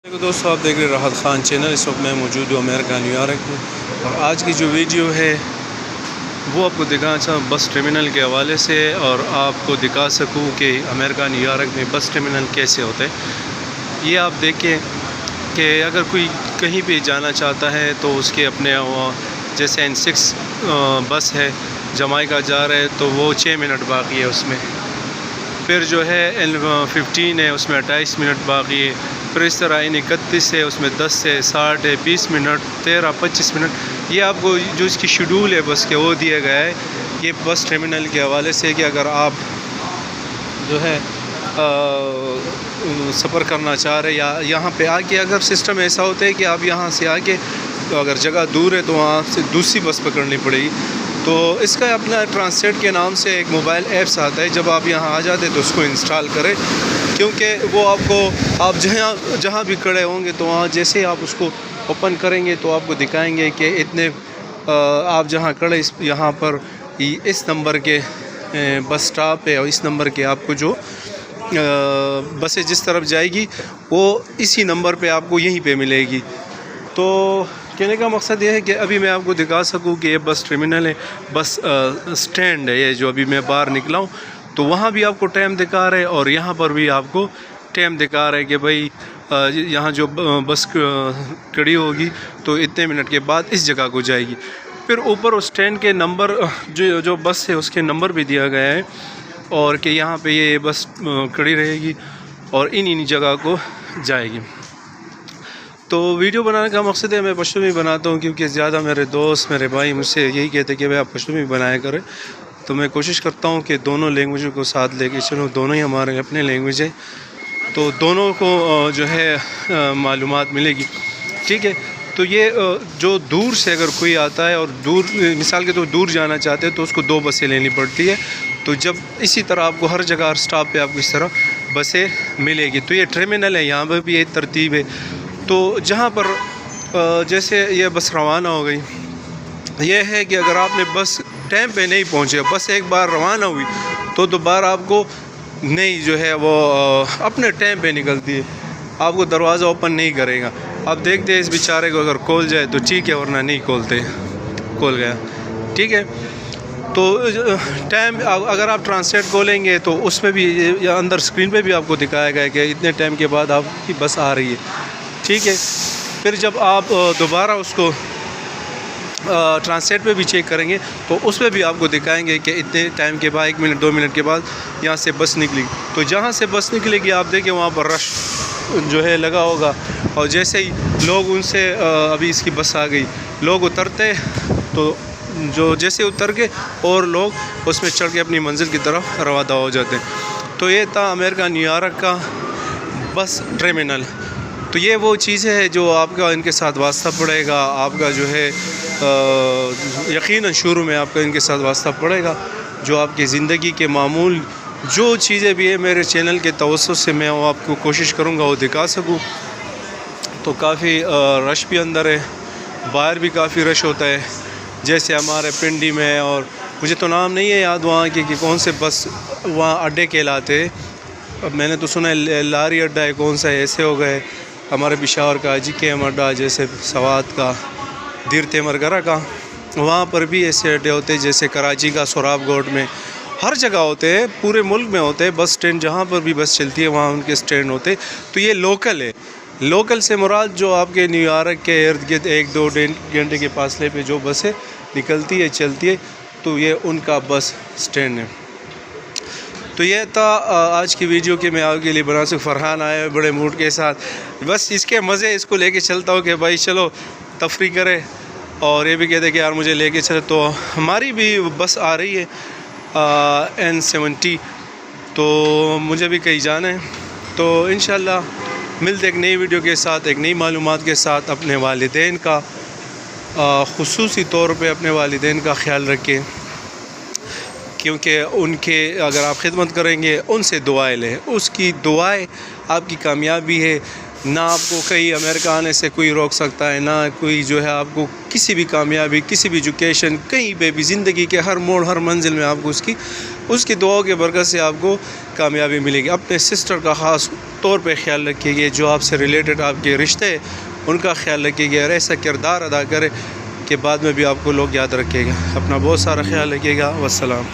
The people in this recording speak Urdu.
دوستوں آپ دیکھ رہے راحت خان چینل. اس وقت میں موجود ہوں امریکہ نیو یارک میں، اور آج کی جو ویڈیو ہے وہ آپ کو دکھانا چاہوں بس ٹرمینل کے حوالے سے، اور آپ کو دکھا سکوں کہ امریکہ نیو یارک میں بس ٹرمینل کیسے ہوتے ہیں. یہ آپ دیکھیں کہ اگر کوئی کہیں بھی جانا چاہتا ہے تو اس کے اپنے جیسے N6 بس ہے جمائکا جا رہے تو وہ 6 منٹ باقی ہے اس میں. پھر جو ہے N15 ہے اس میں 28 منٹ باقی ہے. پھر اس طرح N31 ہے اس میں 10 سے 60 ہے 20 منٹ 13 25 منٹ. یہ آپ کو جو اس کی شیڈول ہے بس کے وہ دیا گیا ہے. یہ بس ٹرمینل کے حوالے سے کہ اگر آپ جو ہے سفر کرنا چاہ رہے یا یہاں پہ آ کے اگر سسٹم ایسا ہوتا ہے کہ آپ یہاں سے آ کے اگر جگہ دور ہے تو وہاں سے دوسری بس پکڑنی پڑے گی. تو اس کا اپنا ٹرانسلیٹ کے نام سے ایک موبائل ایپس آتا ہے. جب آپ یہاں آ جاتے تو اس کو انسٹال کریں، کیونکہ وہ آپ کو آپ جہاں بھی کھڑے ہوں گے تو وہاں جیسے آپ اس کو اوپن کریں گے تو آپ کو دکھائیں گے کہ اتنے آپ جہاں کھڑے یہاں پر اس نمبر کے بس سٹاپ ہے، اور اس نمبر کے آپ کو جو بسیں جس طرف جائے گی وہ اسی نمبر پہ آپ کو یہیں پہ ملے گی. تو کہنے کا مقصد یہ ہے کہ ابھی میں آپ کو دکھا سکوں کہ یہ بس ٹرمینل ہے، بس سٹینڈ ہے. یہ جو ابھی میں باہر نکلا ہوں تو وہاں بھی آپ کو ٹائم دکھا رہے اور یہاں پر بھی آپ کو ٹائم دکھا رہے کہ بھائی یہاں جو بس کھڑی ہوگی تو اتنے منٹ کے بعد اس جگہ کو جائے گی. پھر اوپر اس سٹینڈ کے نمبر جو بس ہے اس کے نمبر بھی دیا گیا ہے، اور کہ یہاں پہ یہ بس کھڑی رہے گی اور ان جگہ کو جائے گی. تو ویڈیو بنانے کا مقصد ہے میں پشتو میں بناتا ہوں، کیونکہ زیادہ میرے دوست میرے بھائی مجھ سے یہی کہتے ہیں کہ بھائی آپ پشتو میں بنایا کریں. تو میں کوشش کرتا ہوں کہ دونوں لینگویجوں کو ساتھ لے کے چلوں. دونوں ہی ہمارے اپنے لینگویج ہیں تو دونوں کو جو ہے معلومات ملے گی. ٹھیک ہے. تو یہ جو دور سے اگر کوئی آتا ہے اور دور مثال کے طور دور جانا چاہتے ہیں تو اس کو 2 بسیں لینی پڑتی ہے. تو جب اسی طرح آپ کو ہر جگہ ہر سٹاپ پہ آپ کو اس طرح بسیں ملے گی. تو یہ ٹرمینل ہے، یہاں پہ بھی ایک ترتیب ہے. تو جہاں پر جیسے یہ بس روانہ ہو گئی، یہ ہے کہ اگر آپ نے بس ٹائم پہ نہیں پہنچے، بس ایک بار روانہ ہوئی تو دوبارہ آپ کو نہیں جو ہے وہ اپنے ٹائم پہ نکلتی ہے، آپ کو دروازہ اوپن نہیں کرے گا. آپ دیکھتے ہیں اس بیچارے کو اگر کھول جائے تو ٹھیک ہے، ورنہ نہیں کھولتے. کھول گیا ٹھیک ہے. تو ٹائم اگر آپ ٹرانسلیٹ کھولیں گے تو اس میں بھی اندر اسکرین پہ بھی آپ کو دکھایا گیا کہ اتنے ٹائم کے بعد آپ کی بس آ رہی ہے. ٹھیک ہے. پھر جب آپ دوبارہ اس کو ٹرانسلیٹ پہ بھی چیک کریں گے تو اس میں بھی آپ کو دکھائیں گے کہ اتنے ٹائم کے بعد 1 منٹ 2 منٹ کے بعد یہاں سے بس نکلی. تو جہاں سے بس نکلے گی آپ دیکھیں وہاں پر رش جو ہے لگا ہوگا، اور جیسے ہی لوگ ان سے ابھی اس کی بس آ گئی لوگ اترتے تو جو جیسے اتر کے اور لوگ اس میں چڑھ کے اپنی منزل کی طرف روانہ ہو جاتے ہیں. تو یہ تھا امریکہ نیو یارک کا بس ٹرمینل. تو یہ وہ چیزیں ہیں جو آپ کا ان کے ساتھ واسطہ پڑے گا. آپ کا جو ہے یقیناً شروع میں آپ کا ان کے ساتھ واسطہ پڑے گا. جو آپ کی زندگی کے معمول جو چیزیں بھی ہیں میرے چینل کے توسط سے میں وہ آپ کو کوشش کروں گا وہ دکھا سکوں. تو کافی رش بھی اندر ہے، باہر بھی کافی رش ہوتا ہے. جیسے ہمارے پنڈی میں، اور مجھے تو نام نہیں ہے یاد وہاں کی کہ کون سے بس وہاں اڈے کہلاتے ہیں. اب میں نے تو سنا ہے لاری اڈا ہے کون سا ہے، ایسے ہو گئے. ہمارے پشاور کا جی کے ایم اڈا، جیسے سوات کا دیر تیمرگرہ کا، وہاں پر بھی ایسے اڈے ہوتے ہیں. جیسے کراچی کا سوراب گوٹ میں، ہر جگہ ہوتے ہیں، پورے ملک میں ہوتے ہیں. بس سٹینڈ جہاں پر بھی بس چلتی ہے وہاں ان کے سٹینڈ ہوتے. تو یہ لوکل ہے. لوکل سے مراد جو آپ کے نیو یارک کے ارد گرد 1-2 گھنٹے کے فاصلے پہ جو بسیں نکلتی ہے چلتی ہے تو یہ ان کا بس سٹینڈ ہے. تو یہ تھا آج کی ویڈیو کہ میں آپ کے لیے بنا سکوں. فرحان آئے ہوئے بڑے موڈ کے ساتھ، بس اس کے مزے اس کو لے کے چلتا ہوں کہ بھائی چلو تفریح کرے، اور یہ بھی کہتے کہ یار مجھے لے کے چلے. تو ہماری بھی بس آ رہی ہے N70، تو مجھے بھی کہیں جانا ہے. تو انشاءاللہ ملتے ایک نئی ویڈیو کے ساتھ، ایک نئی معلومات کے ساتھ. اپنے والدین کا خصوصی طور پہ اپنے والدین کا خیال رکھیں، کیونکہ ان کے اگر آپ خدمت کریں گے ان سے دعائیں لیں. اس کی دعائیں آپ کی کامیابی ہے. نہ آپ کو کہیں امریکہ آنے سے کوئی روک سکتا ہے، نہ کوئی جو ہے آپ کو کسی بھی کامیابی، کسی بھی ایجوکیشن، کہیں پہ بھی زندگی کے ہر موڑ ہر منزل میں آپ کو اس کی دعاؤں کے برکت سے آپ کو کامیابی ملے گی. اپنے سسٹر کا خاص طور پہ خیال رکھیے گا, جو آپ سے ریلیٹڈ آپ کے رشتے ان کا خیال رکھیے گا, اور ایسا کردار ادا کرے کہ بعد میں بھی آپ کو لوگ یاد رکھے گا. اپنا بہت سارا خیال رکھیے گا. والسلام.